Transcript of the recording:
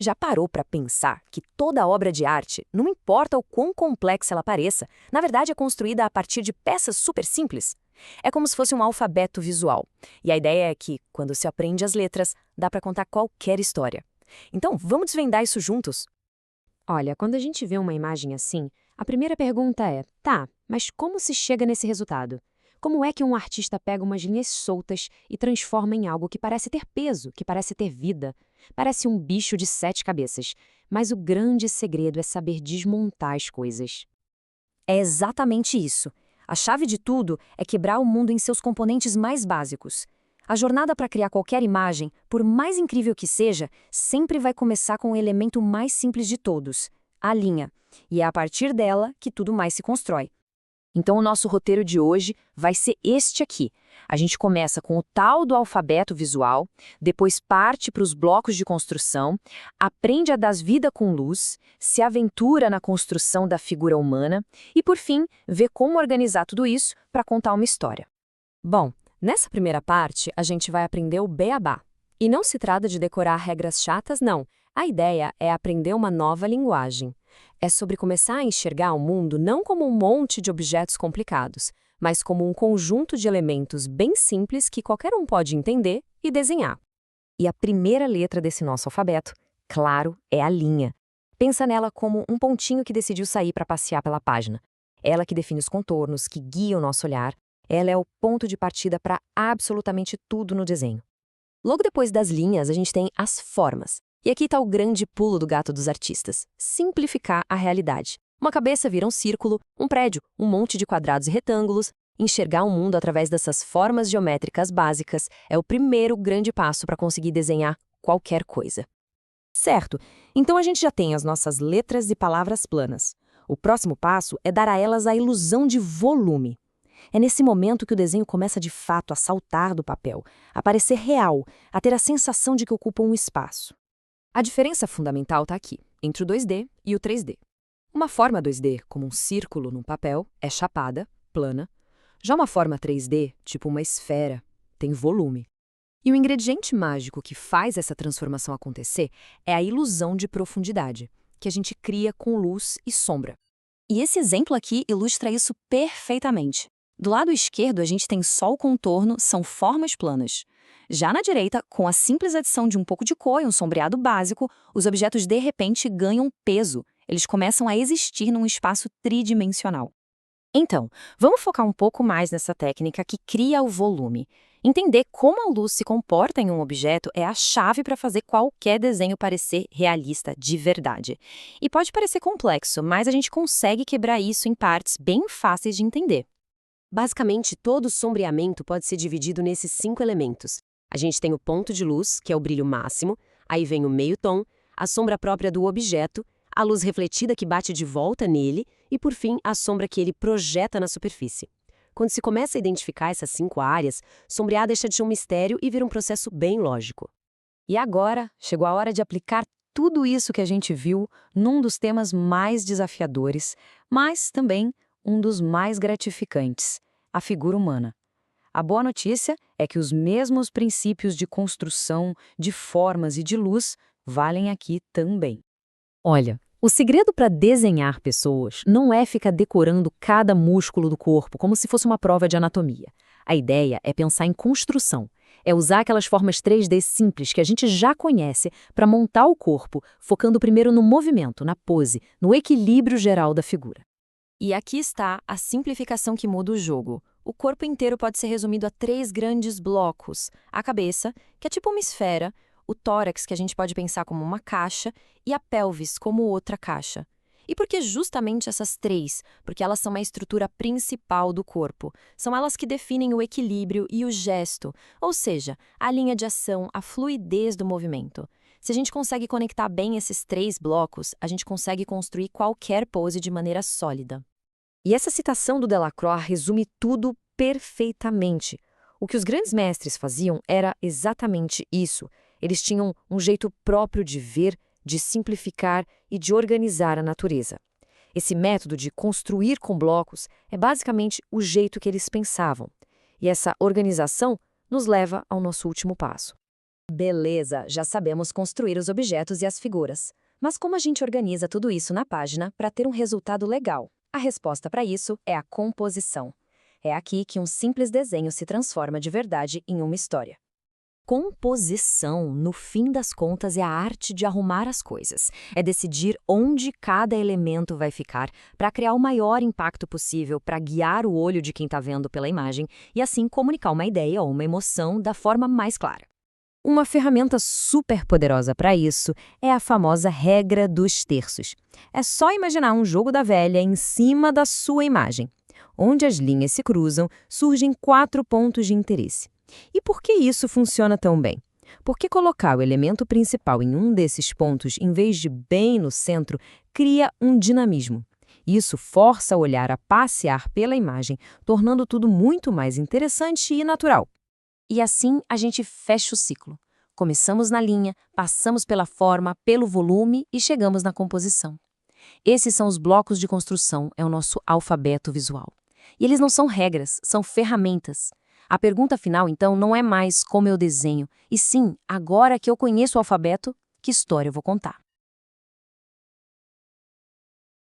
Já parou para pensar que toda obra de arte, não importa o quão complexa ela pareça, na verdade é construída a partir de peças super simples? É como se fosse um alfabeto visual. E a ideia é que, quando se aprende as letras, dá para contar qualquer história. Então, vamos desvendar isso juntos? Olha, quando a gente vê uma imagem assim, a primeira pergunta é: tá, mas como se chega nesse resultado? Como é que um artista pega umas linhas soltas e transforma em algo que parece ter peso, que parece ter vida? Parece um bicho de 7 cabeças. Mas o grande segredo é saber desmontar as coisas. É exatamente isso. A chave de tudo é quebrar o mundo em seus componentes mais básicos. A jornada para criar qualquer imagem, por mais incrível que seja, sempre vai começar com o elemento mais simples de todos, a linha. E é a partir dela que tudo mais se constrói. Então, o nosso roteiro de hoje vai ser este aqui. A gente começa com o tal do alfabeto visual, depois parte para os blocos de construção, aprende a dar vida com luz, se aventura na construção da figura humana e, por fim, vê como organizar tudo isso para contar uma história. Bom, nessa primeira parte, a gente vai aprender o beabá. E não se trata de decorar regras chatas, não. A ideia é aprender uma nova linguagem. É sobre começar a enxergar o mundo não como um monte de objetos complicados, mas como um conjunto de elementos bem simples que qualquer um pode entender e desenhar. E a primeira letra desse nosso alfabeto, claro, é a linha. Pensa nela como um pontinho que decidiu sair para passear pela página. Ela que define os contornos, que guia o nosso olhar. Ela é o ponto de partida para absolutamente tudo no desenho. Logo depois das linhas, a gente tem as formas. E aqui está o grande pulo do gato dos artistas: simplificar a realidade. Uma cabeça vira um círculo, um prédio, um monte de quadrados e retângulos. Enxergar o mundo através dessas formas geométricas básicas é o primeiro grande passo para conseguir desenhar qualquer coisa. Certo, então a gente já tem as nossas letras e palavras planas. O próximo passo é dar a elas a ilusão de volume. É nesse momento que o desenho começa de fato a saltar do papel, a parecer real, a ter a sensação de que ocupa um espaço. A diferença fundamental está aqui, entre o 2D e o 3D. Uma forma 2D, como um círculo num papel, é chapada, plana. Já uma forma 3D, tipo uma esfera, tem volume. E o ingrediente mágico que faz essa transformação acontecer é a ilusão de profundidade, que a gente cria com luz e sombra. E esse exemplo aqui ilustra isso perfeitamente. Do lado esquerdo, a gente tem só o contorno, são formas planas. Já na direita, com a simples adição de um pouco de cor e um sombreado básico, os objetos de repente ganham peso. Eles começam a existir num espaço tridimensional. Então, vamos focar um pouco mais nessa técnica que cria o volume. Entender como a luz se comporta em um objeto é a chave para fazer qualquer desenho parecer realista de verdade. E pode parecer complexo, mas a gente consegue quebrar isso em partes bem fáceis de entender. Basicamente, todo sombreamento pode ser dividido nesses 5 elementos. A gente tem o ponto de luz, que é o brilho máximo, aí vem o meio tom, a sombra própria do objeto, a luz refletida que bate de volta nele e, por fim, a sombra que ele projeta na superfície. Quando se começa a identificar essas 5 áreas, sombrear deixa de ser um mistério e vira um processo bem lógico. E agora, chegou a hora de aplicar tudo isso que a gente viu num dos temas mais desafiadores, mas também um dos mais gratificantes, a figura humana. A boa notícia é que os mesmos princípios de construção, de formas e de luz valem aqui também. Olha, o segredo para desenhar pessoas não é ficar decorando cada músculo do corpo como se fosse uma prova de anatomia. A ideia é pensar em construção. É usar aquelas formas 3D simples que a gente já conhece para montar o corpo, focando primeiro no movimento, na pose, no equilíbrio geral da figura. E aqui está a simplificação que muda o jogo. O corpo inteiro pode ser resumido a 3 grandes blocos: a cabeça, que é tipo uma esfera, o tórax, que a gente pode pensar como uma caixa, e a pelvis como outra caixa. E por que justamente essas 3? Porque elas são a estrutura principal do corpo. São elas que definem o equilíbrio e o gesto, ou seja, a linha de ação, a fluidez do movimento. Se a gente consegue conectar bem esses 3 blocos, a gente consegue construir qualquer pose de maneira sólida. E essa citação do Delacroix resume tudo perfeitamente. O que os grandes mestres faziam era exatamente isso. Eles tinham um jeito próprio de ver, de simplificar e de organizar a natureza. Esse método de construir com blocos é basicamente o jeito que eles pensavam. E essa organização nos leva ao nosso último passo. Beleza, já sabemos construir os objetos e as figuras. Mas como a gente organiza tudo isso na página para ter um resultado legal? A resposta para isso é a composição. É aqui que um simples desenho se transforma de verdade em uma história. Composição, no fim das contas, é a arte de arrumar as coisas. É decidir onde cada elemento vai ficar para criar o maior impacto possível, para guiar o olho de quem está vendo pela imagem e assim comunicar uma ideia ou uma emoção da forma mais clara. Uma ferramenta super poderosa para isso é a famosa regra dos terços. É só imaginar um jogo da velha em cima da sua imagem. Onde as linhas se cruzam, surgem 4 pontos de interesse. E por que isso funciona tão bem? Porque colocar o elemento principal em um desses pontos, em vez de bem no centro, cria um dinamismo. Isso força o olhar a passear pela imagem, tornando tudo muito mais interessante e natural. E assim a gente fecha o ciclo. Começamos na linha, passamos pela forma, pelo volume e chegamos na composição. Esses são os blocos de construção, é o nosso alfabeto visual. E eles não são regras, são ferramentas. A pergunta final, então, não é mais como eu desenho, e sim, agora que eu conheço o alfabeto, que história eu vou contar?